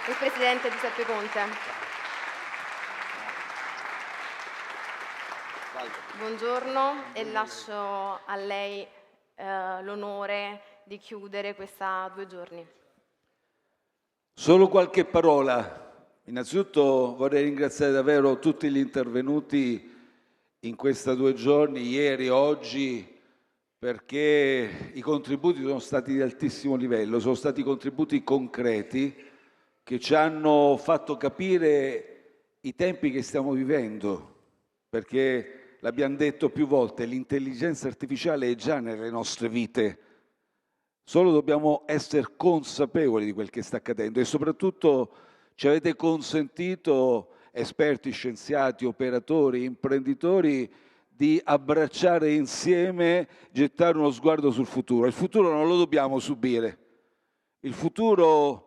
il Presidente Giuseppe Conte. Buongiorno e lascio a lei l'onore di chiudere questa 2 giorni. Solo qualche parola. Innanzitutto vorrei ringraziare davvero tutti gli intervenuti in questi 2 giorni, ieri e oggi, perché i contributi sono stati di altissimo livello, sono stati contributi concreti che ci hanno fatto capire i tempi che stiamo vivendo, perché l'abbiamo detto più volte, l'intelligenza artificiale è già nelle nostre vite. Solo dobbiamo essere consapevoli di quel che sta accadendo e soprattutto ci avete consentito, esperti, scienziati, operatori, imprenditori, di abbracciare insieme, gettare uno sguardo sul futuro. Il futuro non lo dobbiamo subire, il futuro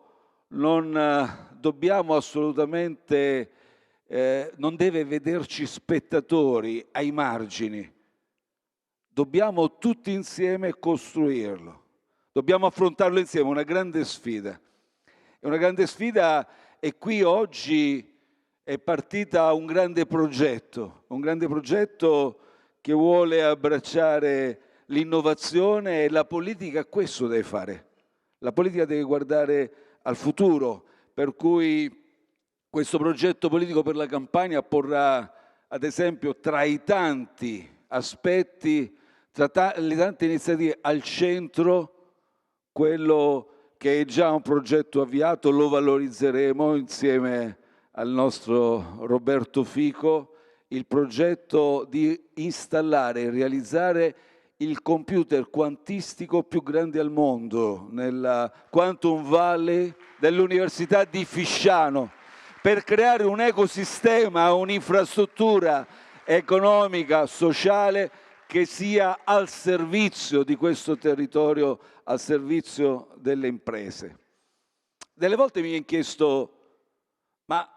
non dobbiamo assolutamente, non deve vederci spettatori ai margini, dobbiamo tutti insieme costruirlo. Dobbiamo affrontarlo insieme, una grande sfida. È una grande sfida e qui oggi è partita un grande progetto che vuole abbracciare l'innovazione e la politica questo deve fare. La politica deve guardare al futuro, per cui questo progetto politico per la Campania porrà, ad esempio, tra i tanti aspetti, tra le tante iniziative al centro, quello che è già un progetto avviato, lo valorizzeremo insieme al nostro Roberto Fico, il progetto di installare e realizzare il computer quantistico più grande al mondo, nella Quantum Valley dell'Università di Fisciano, per creare un ecosistema, un'infrastruttura economica, sociale, che sia al servizio di questo territorio, al servizio delle imprese. Delle volte mi viene chiesto, ma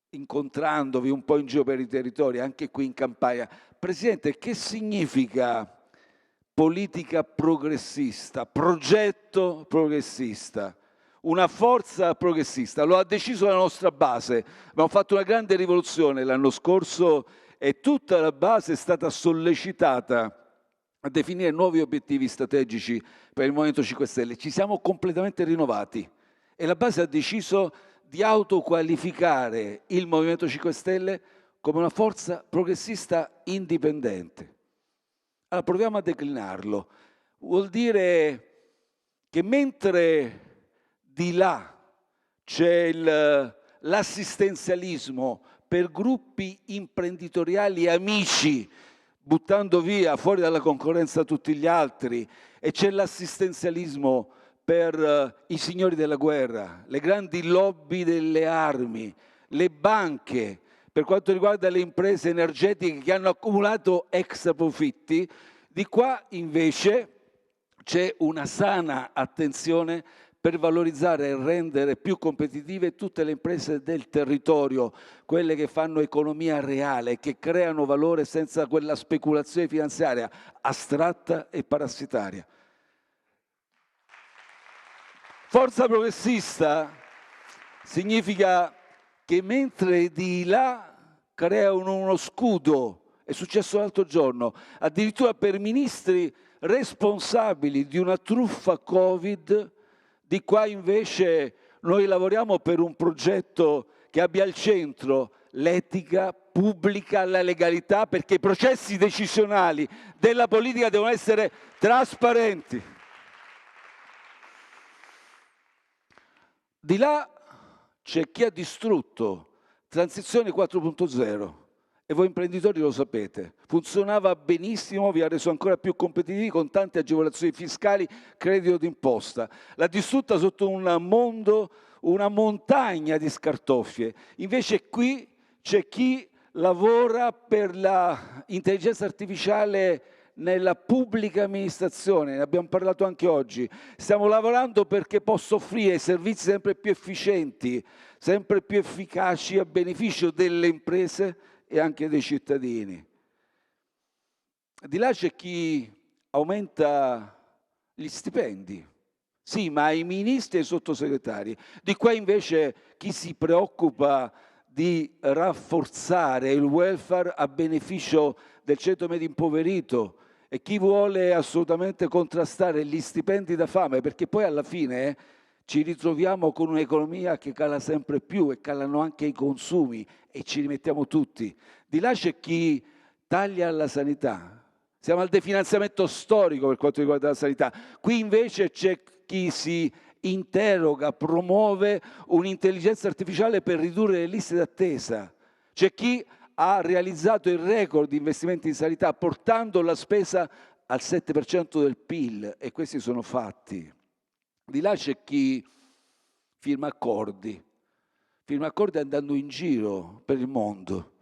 incontrandovi un po' in giro per i territori, anche qui in Campania, Presidente, che significa politica progressista, progetto progressista, una forza progressista? Lo ha deciso la nostra base. Abbiamo fatto una grande rivoluzione l'anno scorso e tutta la base è stata sollecitata a definire nuovi obiettivi strategici per il Movimento 5 Stelle. Ci siamo completamente rinnovati e la base ha deciso di autoqualificare il Movimento 5 Stelle come una forza progressista indipendente. Allora proviamo a declinarlo. Vuol dire che mentre di là c'è l'assistenzialismo per gruppi imprenditoriali amici, buttando via fuori dalla concorrenza tutti gli altri, e c'è l'assistenzialismo per i signori della guerra, le grandi lobby delle armi, le banche, per quanto riguarda le imprese energetiche che hanno accumulato extra profitti, di qua invece c'è una sana attenzione per valorizzare e rendere più competitive tutte le imprese del territorio, quelle che fanno economia reale, che creano valore senza quella speculazione finanziaria astratta e parassitaria. Forza progressista significa che mentre di là creano uno scudo, è successo l'altro giorno, addirittura per ministri responsabili di una truffa Covid, di qua invece noi lavoriamo per un progetto che abbia al centro l'etica pubblica, la legalità, perché i processi decisionali della politica devono essere trasparenti. Di là c'è chi ha distrutto Transizione 4.0 e voi imprenditori lo sapete. Funzionava benissimo, vi ha reso ancora più competitivi con tante agevolazioni fiscali, credito d'imposta. L'ha distrutta sotto un mondo, una montagna di scartoffie. Invece qui c'è chi lavora per l'intelligenza artificiale nella pubblica amministrazione, ne abbiamo parlato anche oggi. Stiamo lavorando perché possa offrire servizi sempre più efficienti, sempre più efficaci a beneficio delle imprese e anche dei cittadini. Di là c'è chi aumenta gli stipendi, Sì, ma ai ministri e ai sottosegretari. Di qua invece chi si preoccupa di rafforzare il welfare a beneficio del ceto medio impoverito e chi vuole assolutamente contrastare gli stipendi da fame, perché poi alla fine ci ritroviamo con un'economia che cala sempre più e calano anche i consumi e ci rimettiamo tutti. Di là c'è chi taglia alla sanità. Siamo al definanziamento storico per quanto riguarda la sanità. Qui invece c'è chi si interroga, promuove un'intelligenza artificiale per ridurre le liste d'attesa. C'è chi ha realizzato il record di investimenti in sanità portando la spesa al 7% del PIL e questi sono fatti. Di là c'è chi firma accordi andando in giro per il mondo,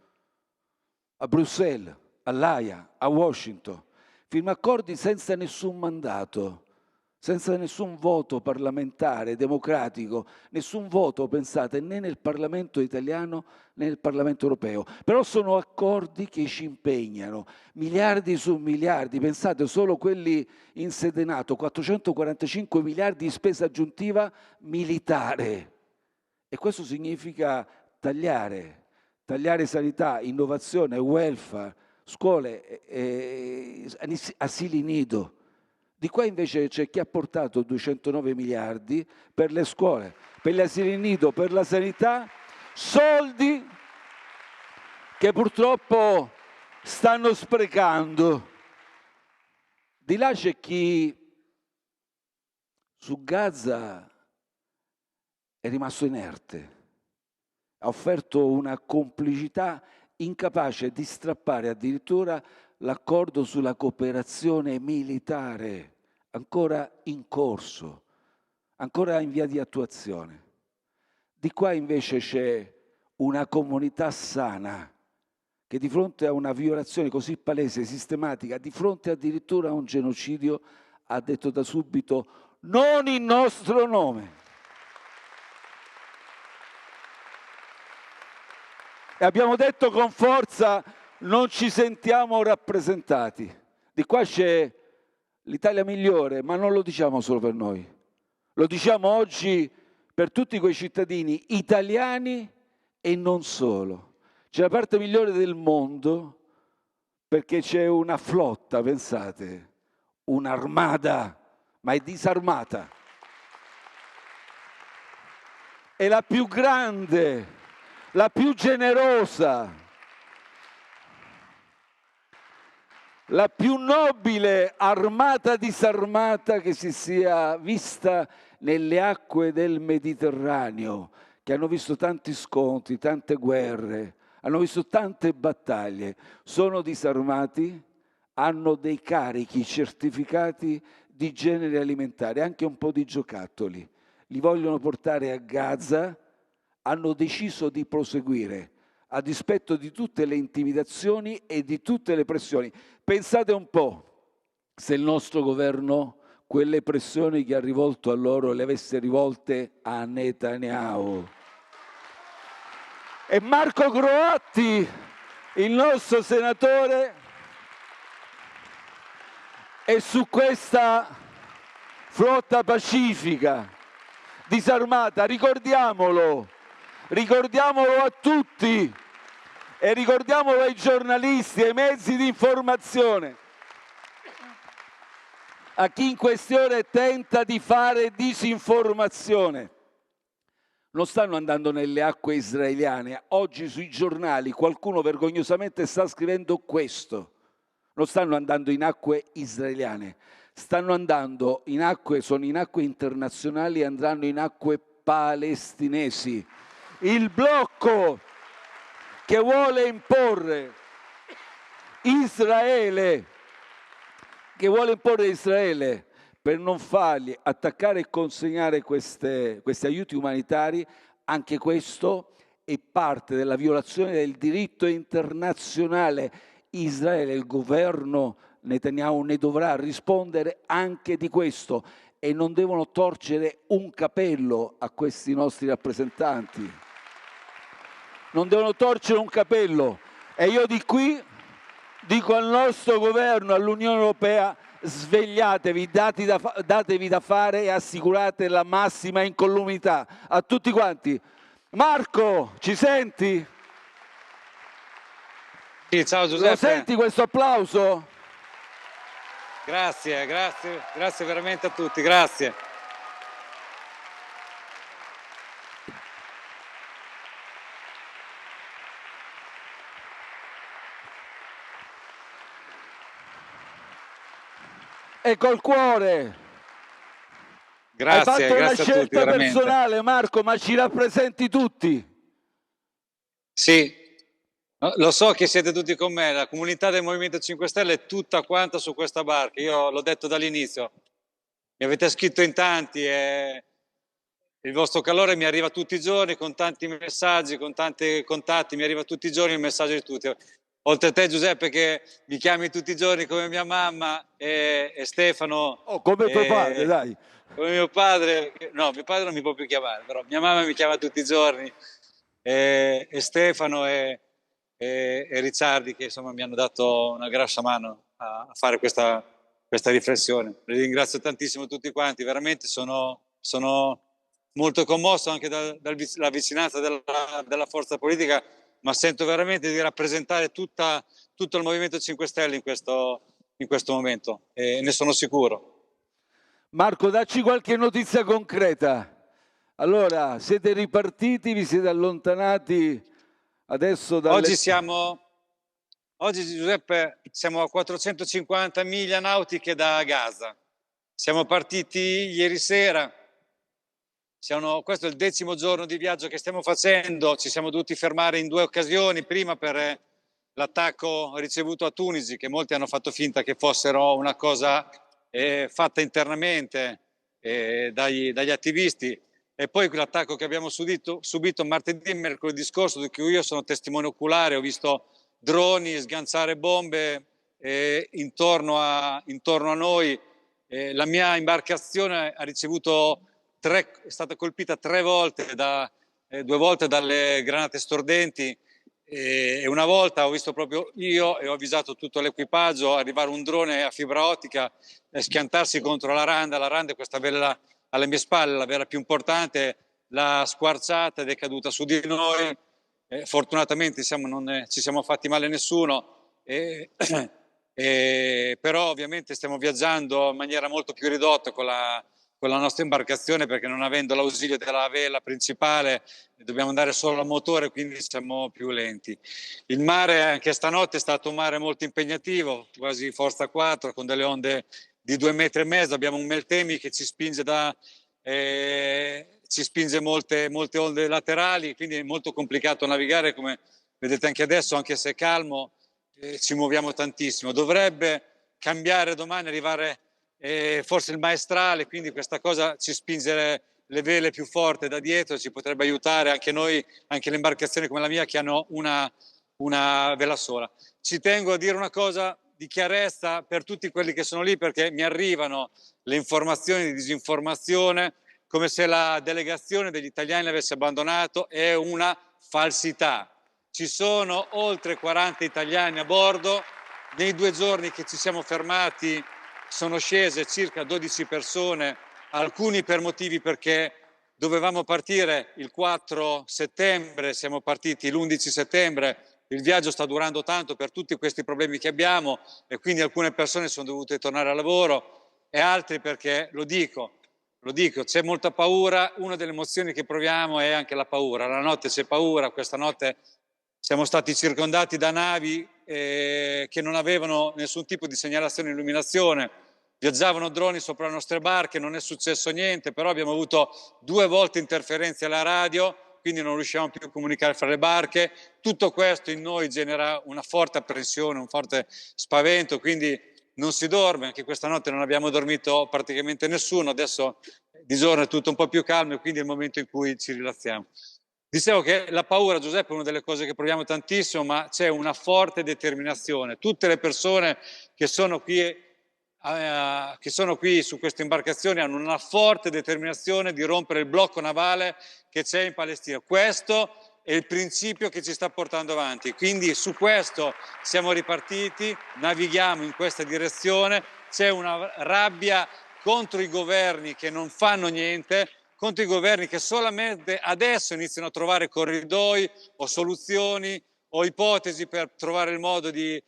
a Bruxelles, all'Aia, a Washington, firma accordi senza nessun mandato, senza nessun voto parlamentare, democratico, nessun voto, pensate, né nel Parlamento italiano né nel Parlamento europeo. Però sono accordi che ci impegnano, miliardi su miliardi, pensate solo quelli in sede NATO, 445 miliardi di spesa aggiuntiva militare. E questo significa tagliare sanità, innovazione, welfare, scuole, asili nido. Di qua invece c'è chi ha portato 209 miliardi per le scuole, per gli asili nido, per la sanità, soldi che purtroppo stanno sprecando. Di là c'è chi su Gaza è rimasto inerte, ha offerto una complicità incapace di strappare addirittura l'accordo sulla cooperazione militare, ancora in corso, ancora in via di attuazione. Di qua invece c'è una comunità sana che di fronte a una violazione così palese, sistematica, di fronte addirittura a un genocidio, ha detto da subito non in nostro nome. E abbiamo detto con forza non ci sentiamo rappresentati. Di qua c'è l'Italia migliore, ma non lo diciamo solo per noi. Lo diciamo oggi per tutti quei cittadini italiani e non solo. C'è la parte migliore del mondo perché c'è una flotta, pensate, un'armata, ma è disarmata. È la più grande, la più generosa, la più nobile armata disarmata che si sia vista nelle acque del Mediterraneo, che hanno visto tanti scontri, tante guerre, hanno visto tante battaglie, sono disarmati, hanno dei carichi certificati di generi alimentari, anche un po' di giocattoli, li vogliono portare a Gaza, hanno deciso di proseguire a dispetto di tutte le intimidazioni e di tutte le pressioni. Pensate un po' se il nostro governo quelle pressioni che ha rivolto a loro le avesse rivolte a Netanyahu. E Marco Croatti, il nostro senatore, è su questa flotta pacifica, disarmata, ricordiamolo a tutti e ricordiamolo ai giornalisti, ai mezzi di informazione, a chi in questione tenta di fare disinformazione. Non stanno andando nelle acque israeliane. Oggi sui giornali qualcuno vergognosamente sta scrivendo questo. Non stanno andando in acque israeliane, stanno andando in acque, sono in acque internazionali e andranno in acque palestinesi. Il blocco che vuole imporre Israele, per non fargli attaccare e consegnare questi aiuti umanitari, anche questo è parte della violazione del diritto internazionale. Israele, il governo Netanyahu ne dovrà rispondere anche di questo e non devono torcere un capello a questi nostri rappresentanti. Non devono torcere un capello. E io di qui dico al nostro governo, all'Unione Europea, svegliatevi, datevi da fare e assicurate la massima incolumità a tutti quanti. Marco, ci senti? Sì, ciao Giuseppe. Lo senti questo applauso? Grazie veramente a tutti, grazie. E col cuore. Grazie, Hai fatto una grazie a tutti, scelta veramente. personale, Marco, ma ci rappresenti tutti. Sì, lo so che siete tutti con me, la comunità del Movimento 5 Stelle è tutta quanta su questa barca, io l'ho detto dall'inizio, mi avete scritto in tanti e il vostro calore mi arriva tutti i giorni con tanti messaggi, con tanti contatti, mi arriva tutti i giorni il messaggio di tutti. Oltre a te Giuseppe che mi chiami tutti i giorni come mia mamma e Stefano. Oh, come tuo padre, dai. Come mio padre, no, mio padre non mi può più chiamare, però mia mamma mi chiama tutti i giorni e Stefano e Ricciardi che insomma mi hanno dato una grossa mano a fare questa riflessione. Li ringrazio tantissimo tutti quanti, veramente sono molto commosso anche dalla vicinanza della forza politica, ma sento veramente di rappresentare tutto il Movimento 5 Stelle in questo momento e ne sono sicuro. Marco, dacci qualche notizia concreta. Allora, siete ripartiti, vi siete allontanati adesso dalle... Oggi Giuseppe siamo a 450 miglia nautiche da Gaza. Siamo partiti ieri sera. Questo è il 10° giorno di viaggio che stiamo facendo. Ci siamo dovuti fermare in 2 occasioni. Prima per l'attacco ricevuto a Tunisi, che molti hanno fatto finta che fossero una cosa fatta internamente dagli attivisti, e poi l'attacco che abbiamo subito martedì e mercoledì scorso, di cui io sono testimone oculare. Ho visto droni sganciare bombe intorno a noi. La mia imbarcazione ha ricevuto è stata colpita 3 volte 2 volte dalle granate stordenti e una volta ho visto proprio io e ho avvisato tutto l'equipaggio arrivare un drone a fibra ottica e schiantarsi contro la randa è questa vela alle mie spalle, la vela più importante, l'ha squarciata ed è caduta su di noi. Fortunatamente non ci siamo fatti male nessuno, però ovviamente stiamo viaggiando in maniera molto più ridotta con la nostra imbarcazione, perché non avendo l'ausilio della vela principale dobbiamo andare solo a motore, quindi siamo più lenti. Il mare anche stanotte è stato un mare molto impegnativo, quasi forza 4, con delle onde di 2,5 metri. Abbiamo un Meltemi che ci spinge molte onde laterali, quindi è molto complicato navigare, come vedete anche adesso, anche se è calmo, ci muoviamo tantissimo. Dovrebbe cambiare domani, arrivare forse il maestrale, quindi questa cosa ci spinge le vele più forte da dietro, ci potrebbe aiutare anche noi, anche le imbarcazioni come la mia che hanno una vela sola. Ci tengo a dire una cosa di chiarezza per tutti quelli che sono lì, perché mi arrivano le informazioni di disinformazione come se la delegazione degli italiani l'avesse abbandonato. È una falsità. Ci sono oltre 40 italiani a bordo. Nei 2 giorni che ci siamo fermati sono scese circa 12 persone, alcuni per motivi perché dovevamo partire il 4 settembre, siamo partiti l'11 settembre, il viaggio sta durando tanto per tutti questi problemi che abbiamo e quindi alcune persone sono dovute tornare a lavoro e altri perché, lo dico, c'è molta paura. Una delle emozioni che proviamo è anche la paura. La notte c'è paura, questa notte siamo stati circondati da navi che non avevano nessun tipo di segnalazione e illuminazione, viaggiavano droni sopra le nostre barche, non è successo niente, però abbiamo avuto 2 volte interferenze alla radio, quindi non riusciamo più a comunicare fra le barche. Tutto questo in noi genera una forte apprensione, un forte spavento, quindi non si dorme. Anche questa notte non abbiamo dormito praticamente nessuno, adesso di giorno è tutto un po' più calmo e quindi è il momento in cui ci rilassiamo. Dicevo che la paura, Giuseppe, è una delle cose che proviamo tantissimo, ma c'è una forte determinazione. Tutte le persone che sono qui su queste imbarcazioni hanno una forte determinazione di rompere il blocco navale che c'è in Palestina. Questo è il principio che ci sta portando avanti. Quindi su questo siamo ripartiti, navighiamo in questa direzione c'è una rabbia contro i governi che non fanno niente, contro i governi che solamente adesso iniziano a trovare corridoi o soluzioni o ipotesi per trovare il modo di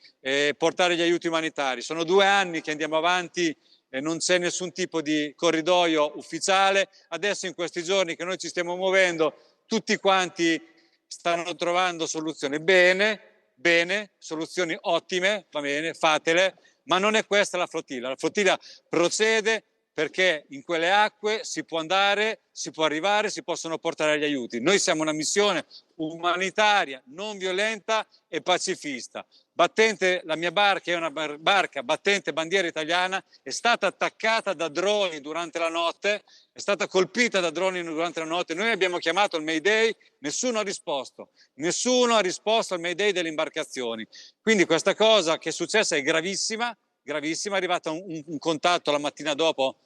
portare gli aiuti umanitari. Sono 2 anni che andiamo avanti e non c'è nessun tipo di corridoio ufficiale. Adesso in questi giorni che noi ci stiamo muovendo, tutti quanti stanno trovando soluzioni. Bene, soluzioni ottime, va bene, fatele, ma non è questa la flotilla. La flotilla procede perché in quelle acque si può andare, si può arrivare, si possono portare gli aiuti. Noi siamo una missione umanitaria, non violenta e pacifista. La mia barca è una barca battente bandiera italiana, è stata attaccata da droni durante la notte, è stata colpita da droni durante la notte. Noi abbiamo chiamato il Mayday, nessuno ha risposto al Mayday delle imbarcazioni. Quindi questa cosa che è successa è gravissima, gravissima. È arrivato un contatto la mattina dopo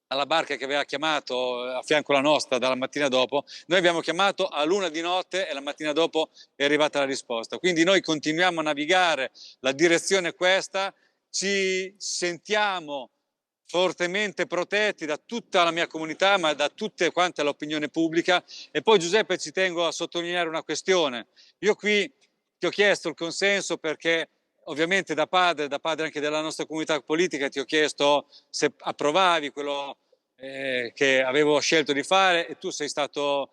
alla barca che aveva chiamato a fianco alla nostra dalla mattina dopo. Noi abbiamo chiamato a l'1 di notte e la mattina dopo è arrivata la risposta. Quindi noi continuiamo a navigare, la direzione è questa, ci sentiamo fortemente protetti da tutta la mia comunità, ma da tutte quante l'opinione pubblica. E poi, Giuseppe, ci tengo a sottolineare una questione. Io qui ti ho chiesto il consenso perché ovviamente da padre anche della nostra comunità politica, ti ho chiesto se approvavi quello che avevo scelto di fare, e tu sei stato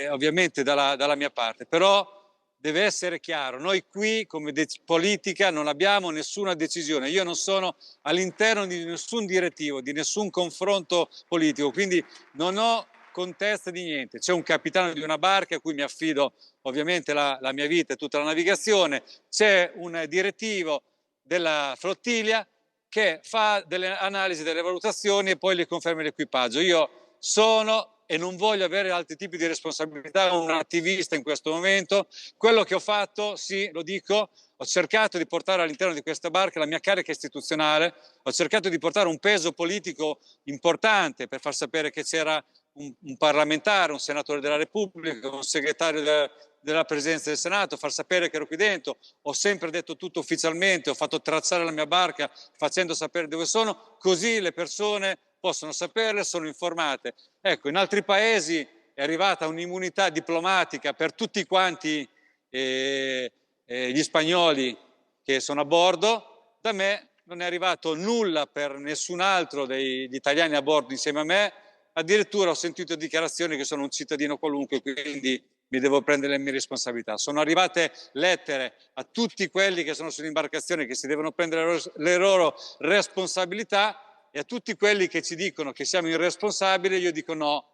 ovviamente dalla mia parte. Però deve essere chiaro, noi qui come politica non abbiamo nessuna decisione. Io non sono all'interno di nessun direttivo, di nessun confronto politico, quindi non ho contesta di niente. C'è un capitano di una barca a cui mi affido ovviamente la mia vita e tutta la navigazione, c'è un direttivo della flottiglia che fa delle analisi, delle valutazioni e poi le conferma l'equipaggio. Io sono e non voglio avere altri tipi di responsabilità, un attivista in questo momento. Quello che ho fatto, sì, lo dico, ho cercato di portare all'interno di questa barca la mia carica istituzionale, ho cercato di portare un peso politico importante per far sapere che c'era un parlamentare, un senatore della Repubblica, un segretario della Presidenza del Senato, far sapere che ero qui dentro. Ho sempre detto tutto ufficialmente, ho fatto tracciare la mia barca facendo sapere dove sono, così le persone possono saperle, sono informate. Ecco, in altri paesi è arrivata un'immunità diplomatica per tutti quanti gli spagnoli che sono a bordo. Da me non è arrivato nulla per nessun altro degli italiani a bordo insieme a me. Addirittura ho sentito dichiarazioni che sono un cittadino qualunque, quindi mi devo prendere le mie responsabilità. Sono arrivate lettere a tutti quelli che sono sull'imbarcazione che si devono prendere le loro responsabilità, e a tutti quelli che ci dicono che siamo irresponsabili io dico no.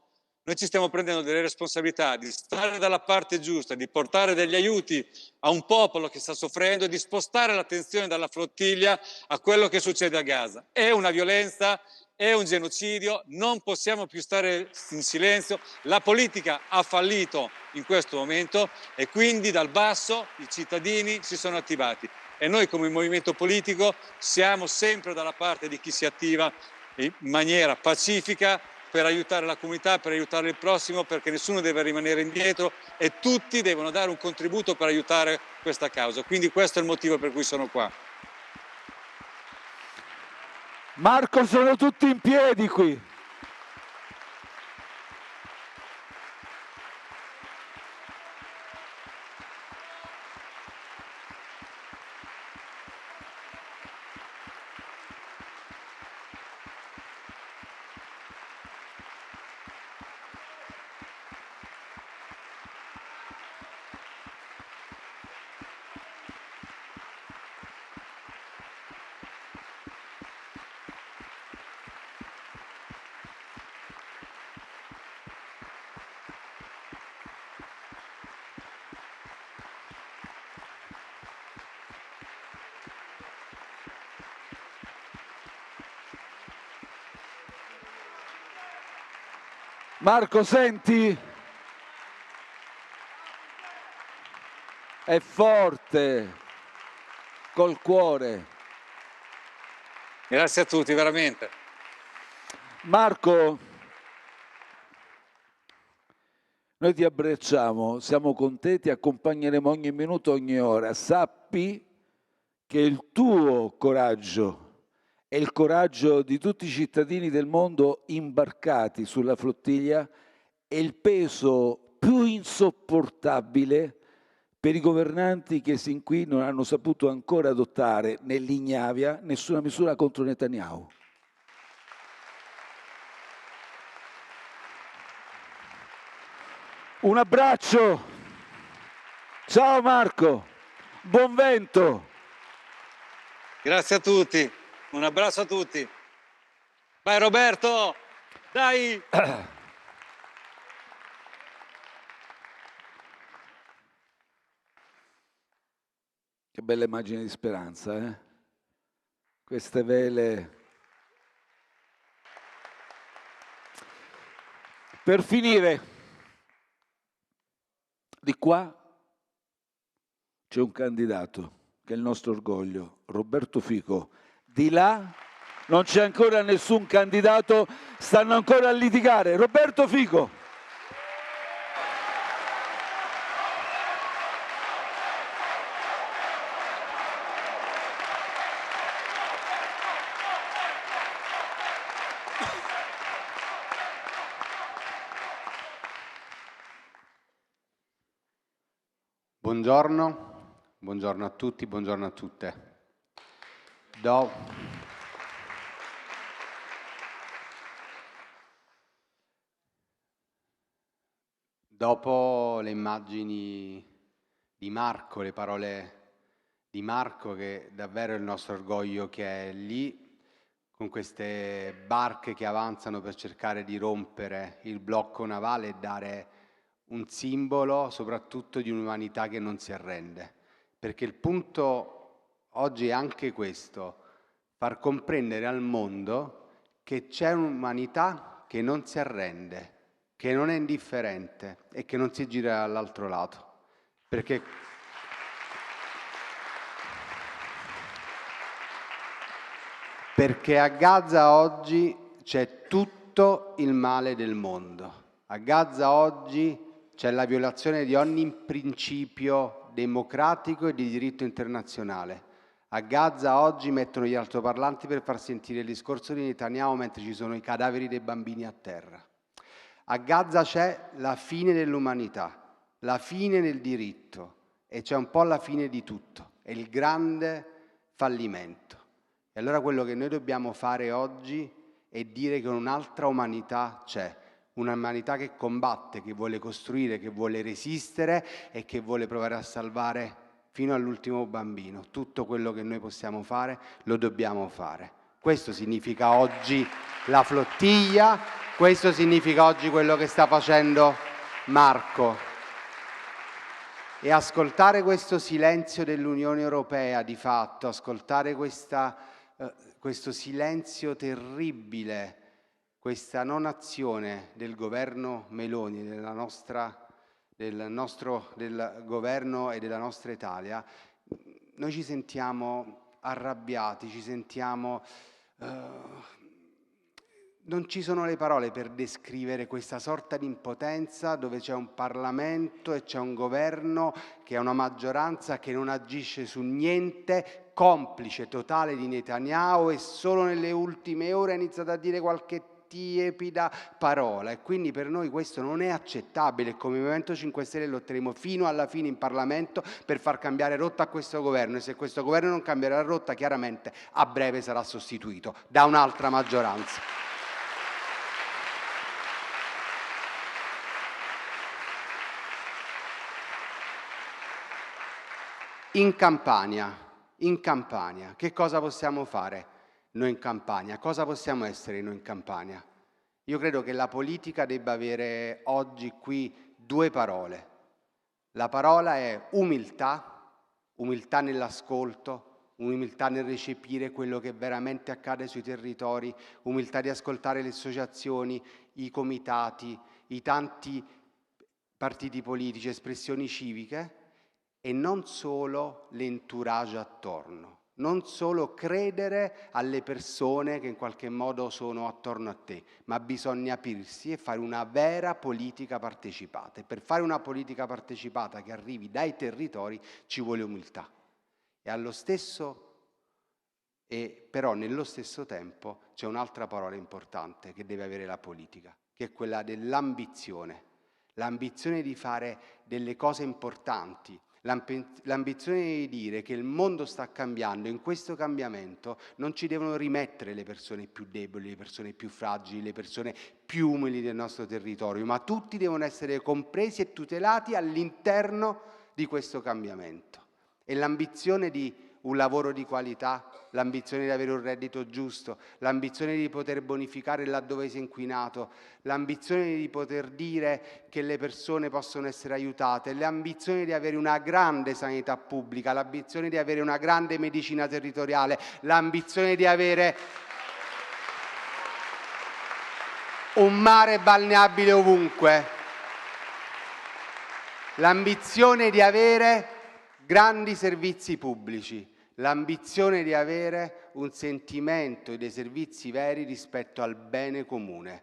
Noi ci stiamo prendendo delle responsabilità di stare dalla parte giusta, di portare degli aiuti a un popolo che sta soffrendo e di spostare l'attenzione dalla flottiglia a quello che succede a Gaza. È una violenza, è un genocidio, non possiamo più stare in silenzio. La politica ha fallito in questo momento e quindi dal basso i cittadini si sono attivati. E noi come movimento politico siamo sempre dalla parte di chi si attiva in maniera pacifica per aiutare la comunità, per aiutare il prossimo, perché nessuno deve rimanere indietro e tutti devono dare un contributo per aiutare questa causa. Quindi questo è il motivo per cui sono qua. Marco, sono tutti in piedi qui. Marco, senti? È forte, col cuore. Grazie a tutti, veramente. Marco, noi ti abbracciamo, siamo con te, ti accompagneremo ogni minuto, ogni ora. Sappi che il tuo coraggio e il coraggio di tutti i cittadini del mondo imbarcati sulla flottiglia è il peso più insopportabile per i governanti che sin qui non hanno saputo ancora adottare nell'ignavia nessuna misura contro Netanyahu. Un abbraccio. Ciao Marco, buon vento. Grazie a tutti, un abbraccio a tutti. Vai Roberto, dai! Che bella immagine di speranza, eh? Queste vele. Per finire, di qua c'è un candidato che è il nostro orgoglio, Roberto Fico. Di là non c'è ancora nessun candidato, stanno ancora a litigare. Roberto Fico. Buongiorno a tutti, buongiorno a tutte. Dopo le immagini di Marco, le parole di Marco, che davvero è il nostro orgoglio, che è lì con queste barche che avanzano per cercare di rompere il blocco navale e dare un simbolo soprattutto di un'umanità che non si arrende, perché il punto oggi è anche questo, far comprendere al mondo che c'è un'umanità che non si arrende, che non è indifferente e che non si gira all'altro lato, perché a Gaza oggi c'è tutto il male del mondo. A Gaza oggi c'è la violazione di ogni principio democratico e di diritto internazionale. A Gaza oggi mettono gli altoparlanti per far sentire il discorso di Netanyahu mentre ci sono i cadaveri dei bambini a terra. A Gaza c'è la fine dell'umanità, la fine del diritto e c'è un po' la fine di tutto. È il grande fallimento. E allora quello che noi dobbiamo fare oggi è dire che un'altra umanità c'è. Un'umanità che combatte, che vuole costruire, che vuole resistere e che vuole provare a salvare fino all'ultimo bambino. Tutto quello che noi possiamo fare lo dobbiamo fare. Questo significa oggi la flottiglia, questo significa oggi quello che sta facendo Marco. E ascoltare questo silenzio dell'Unione Europea di fatto, ascoltare questo silenzio terribile, questa non azione del governo Meloni, del governo e della nostra Italia, noi ci sentiamo arrabbiati, ci sentiamo... non ci sono le parole per descrivere questa sorta di impotenza dove c'è un Parlamento e c'è un governo che ha una maggioranza che non agisce su niente, complice totale di Netanyahu, e solo nelle ultime ore ha iniziato a dire qualche tiepida parola, e quindi per noi questo non è accettabile. Come Movimento 5 Stelle lotteremo fino alla fine in Parlamento per far cambiare rotta a questo governo, e se questo governo non cambierà rotta, chiaramente a breve sarà sostituito da un'altra maggioranza. In Campania, che cosa possiamo fare noi in Campania? Cosa possiamo essere noi in Campania? Io credo che la politica debba avere oggi qui due parole. La parola è umiltà, umiltà nell'ascolto, umiltà nel recepire quello che veramente accade sui territori, umiltà di ascoltare le associazioni, i comitati, i tanti partiti politici, espressioni civiche, e non solo l'entourage attorno, non solo credere alle persone che in qualche modo sono attorno a te, ma bisogna aprirsi e fare una vera politica partecipata. E per fare una politica partecipata che arrivi dai territori ci vuole umiltà. Però nello stesso tempo c'è un'altra parola importante che deve avere la politica, che è quella dell'ambizione. L'ambizione di fare delle cose importanti, l'ambizione di dire che il mondo sta cambiando, in questo cambiamento non ci devono rimettere le persone più deboli, le persone più fragili, le persone più umili del nostro territorio, ma tutti devono essere compresi e tutelati all'interno di questo cambiamento. E l'ambizione di un lavoro di qualità, l'ambizione di avere un reddito giusto, l'ambizione di poter bonificare laddove si è inquinato, l'ambizione di poter dire che le persone possono essere aiutate, l'ambizione di avere una grande sanità pubblica, l'ambizione di avere una grande medicina territoriale, l'ambizione di avere un mare balneabile ovunque, l'ambizione di avere grandi servizi pubblici, l'ambizione di avere un sentimento dei servizi veri rispetto al bene comune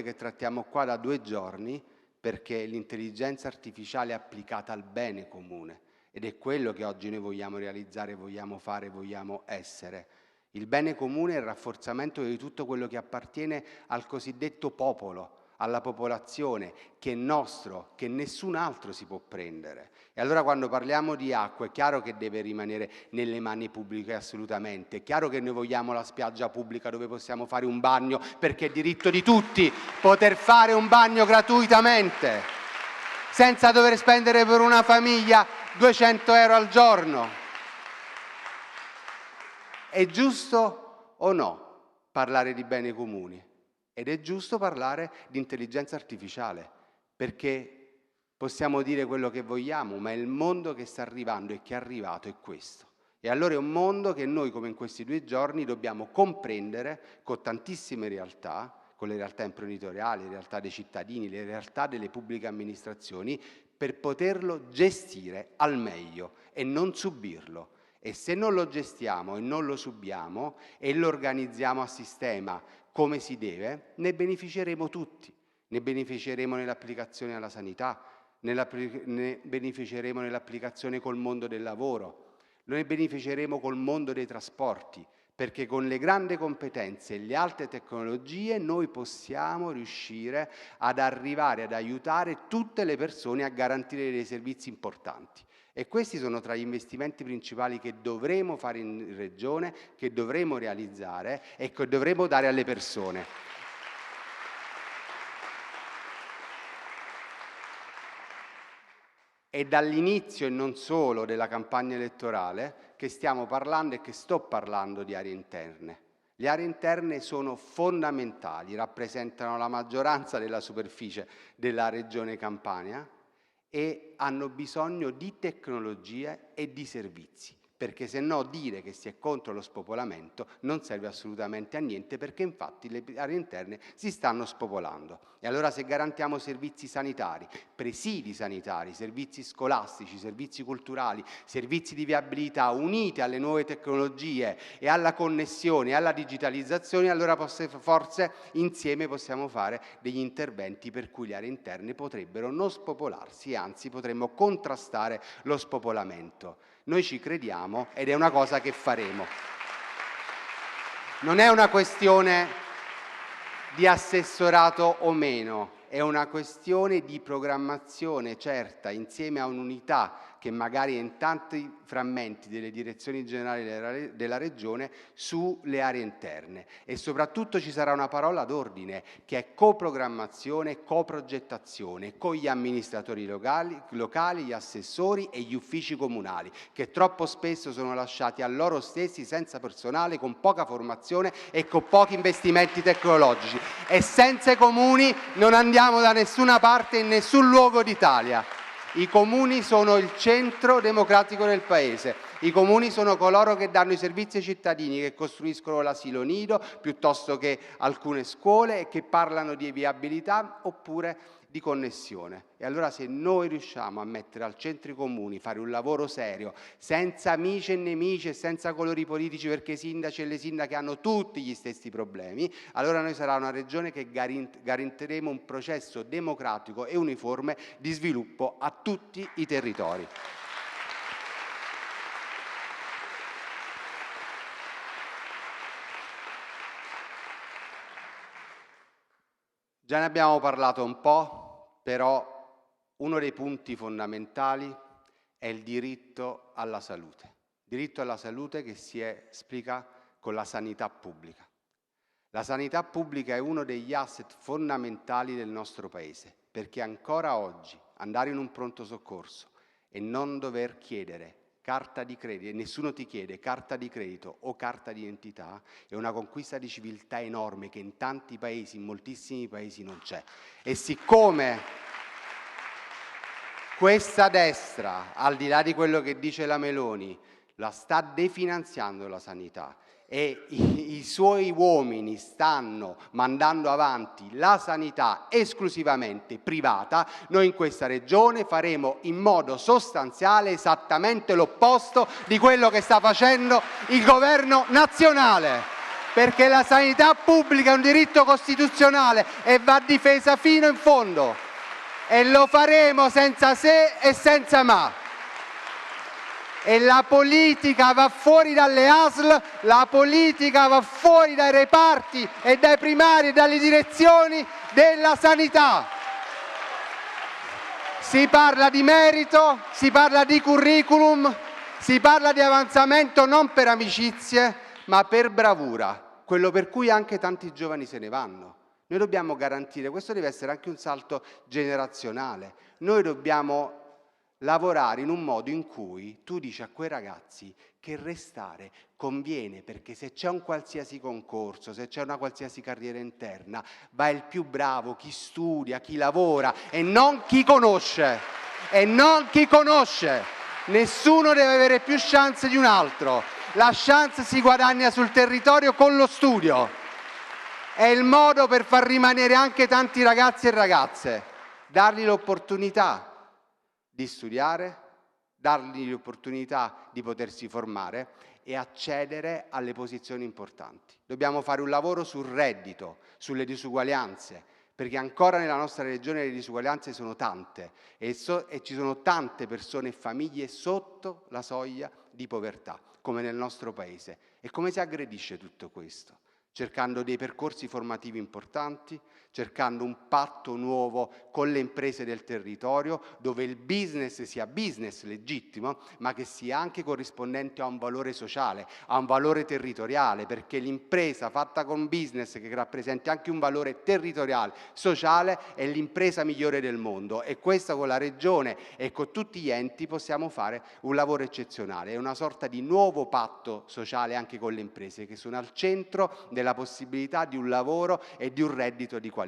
che trattiamo qua da 2 giorni, perché l'intelligenza artificiale è applicata al bene comune ed è quello che oggi noi vogliamo realizzare, vogliamo fare, vogliamo essere. Il bene comune è il rafforzamento di tutto quello che appartiene al cosiddetto popolo, alla popolazione, che è nostro, che nessun altro si può prendere. E allora quando parliamo di acqua è chiaro che deve rimanere nelle mani pubbliche assolutamente, è chiaro che noi vogliamo la spiaggia pubblica dove possiamo fare un bagno, perché è diritto di tutti poter fare un bagno gratuitamente, senza dover spendere per una famiglia 200 euro al giorno. È giusto o no parlare di beni comuni? Ed è giusto parlare di intelligenza artificiale, perché possiamo dire quello che vogliamo, ma il mondo che sta arrivando e che è arrivato è questo. E allora è un mondo che noi, come in questi 2 giorni, dobbiamo comprendere con tantissime realtà, con le realtà imprenditoriali, le realtà dei cittadini, le realtà delle pubbliche amministrazioni, per poterlo gestire al meglio e non subirlo. E se non lo gestiamo e non lo subiamo e lo organizziamo a sistema come si deve, ne beneficeremo tutti. Ne beneficeremo nell'applicazione alla sanità, ne beneficeremo nell'applicazione col mondo del lavoro, ne beneficeremo col mondo dei trasporti, perché con le grandi competenze e le alte tecnologie noi possiamo riuscire ad arrivare ad aiutare tutte le persone a garantire dei servizi importanti. E questi sono tra gli investimenti principali che dovremo fare in Regione, che dovremo realizzare e che dovremo dare alle persone. È dall'inizio e non solo della campagna elettorale che stiamo parlando e che sto parlando di aree interne. Le aree interne sono fondamentali, rappresentano la maggioranza della superficie della regione Campania e hanno bisogno di tecnologie e di servizi, perché se no dire che si è contro lo spopolamento non serve assolutamente a niente, perché infatti le aree interne si stanno spopolando. E allora se garantiamo servizi sanitari, presidi sanitari, servizi scolastici, servizi culturali, servizi di viabilità uniti alle nuove tecnologie e alla connessione e alla digitalizzazione, allora forse insieme possiamo fare degli interventi per cui le aree interne potrebbero non spopolarsi e anzi potremmo contrastare lo spopolamento. Noi ci crediamo ed è una cosa che faremo. Non è una questione di assessorato o meno, è una questione di programmazione certa, insieme a un'unità che magari è in tanti frammenti delle direzioni generali della Regione sulle aree interne. E soprattutto ci sarà una parola d'ordine che è coprogrammazione e coprogettazione con gli amministratori locali, gli assessori e gli uffici comunali, che troppo spesso sono lasciati a loro stessi senza personale, con poca formazione e con pochi investimenti tecnologici. E senza i comuni non andiamo da nessuna parte in nessun luogo d'Italia. I comuni sono il centro democratico del Paese. I comuni sono coloro che danno i servizi ai cittadini, che costruiscono l'asilo nido piuttosto che alcune scuole e che parlano di viabilità oppure di connessione. E allora se noi riusciamo a mettere al centro i comuni, fare un lavoro serio, senza amici e nemici e senza colori politici, perché i sindaci e le sindache hanno tutti gli stessi problemi, allora noi sarà una regione che garantiremo un processo democratico e uniforme di sviluppo a tutti i territori. Già ne abbiamo parlato un po', però uno dei punti fondamentali è il diritto alla salute. Diritto alla salute che si esplica con la sanità pubblica. La sanità pubblica è uno degli asset fondamentali del nostro Paese, perché ancora oggi andare in un pronto soccorso e non dover chiedere carta di credito, e nessuno ti chiede carta di credito o carta di identità, è una conquista di civiltà enorme che in tanti paesi, in moltissimi paesi non c'è. E siccome questa destra, al di là di quello che dice la Meloni, la sta definanziando la sanità e i suoi uomini stanno mandando avanti la sanità esclusivamente privata, noi in questa regione faremo in modo sostanziale esattamente l'opposto di quello che sta facendo il governo nazionale, perché la sanità pubblica è un diritto costituzionale e va difesa fino in fondo e lo faremo senza se e senza ma. E la politica va fuori dalle ASL, la politica va fuori dai reparti e dai primari e dalle direzioni della sanità. Si parla di merito, si parla di curriculum, si parla di avanzamento non per amicizie, ma per bravura, quello per cui anche tanti giovani se ne vanno. Noi dobbiamo garantire, questo deve essere anche un salto generazionale, noi dobbiamo lavorare in un modo in cui tu dici a quei ragazzi che restare conviene, perché se c'è un qualsiasi concorso, se c'è una qualsiasi carriera interna, va il più bravo, chi studia, chi lavora e non chi conosce. E non chi conosce. Nessuno deve avere più chance di un altro. La chance si guadagna sul territorio con lo studio. È il modo per far rimanere anche tanti ragazzi e ragazze, dargli l'opportunità di studiare, dargli l'opportunità di potersi formare e accedere alle posizioni importanti. Dobbiamo fare un lavoro sul reddito, sulle disuguaglianze, perché ancora nella nostra regione le disuguaglianze sono tante e ci sono tante persone e famiglie sotto la soglia di povertà, come nel nostro Paese. E come si aggredisce tutto questo? Cercando dei percorsi formativi importanti, cercando un patto nuovo con le imprese del territorio, dove il business sia business legittimo, ma che sia anche corrispondente a un valore sociale, a un valore territoriale, perché l'impresa fatta con business che rappresenti anche un valore territoriale, sociale, è l'impresa migliore del mondo. E questo con la Regione e con tutti gli enti possiamo fare un lavoro eccezionale. È una sorta di nuovo patto sociale anche con le imprese, che sono al centro della possibilità di un lavoro e di un reddito di qualità.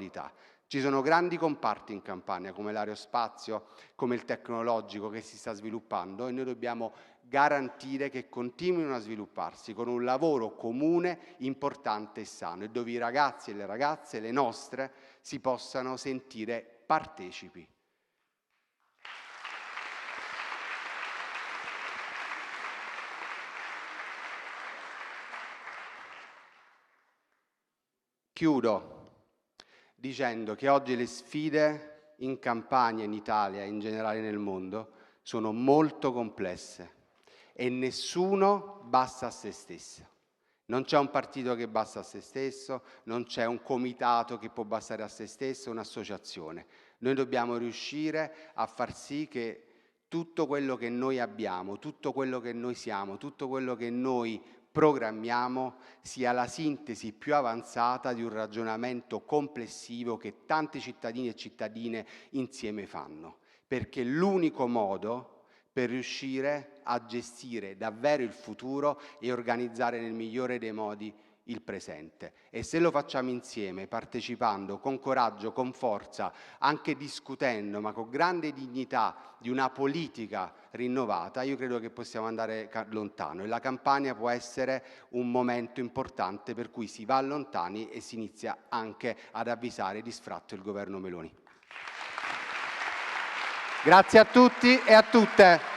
Ci sono grandi comparti in Campania come l'aerospazio, come il tecnologico che si sta sviluppando e noi dobbiamo garantire che continuino a svilupparsi con un lavoro comune, importante e sano e dove i ragazzi e le ragazze, le nostre, si possano sentire partecipi. Chiudo dicendo che oggi le sfide in Campania, in Italia e in generale nel mondo sono molto complesse e nessuno basta a se stesso. Non c'è un partito che basta a se stesso, non c'è un comitato che può bastare a se stesso, un'associazione. Noi dobbiamo riuscire a far sì che tutto quello che noi abbiamo, tutto quello che noi siamo, tutto quello che noi programmiamo sia la sintesi più avanzata di un ragionamento complessivo che tanti cittadini e cittadine insieme fanno, perché l'unico modo per riuscire a gestire davvero il futuro e organizzare nel migliore dei modi il presente. E se lo facciamo insieme, partecipando con coraggio, con forza, anche discutendo, ma con grande dignità di una politica rinnovata, io credo che possiamo andare lontano e la Campania può essere un momento importante per cui si va lontani e si inizia anche ad avvisare di sfratto il governo Meloni. Grazie a tutti e a tutte.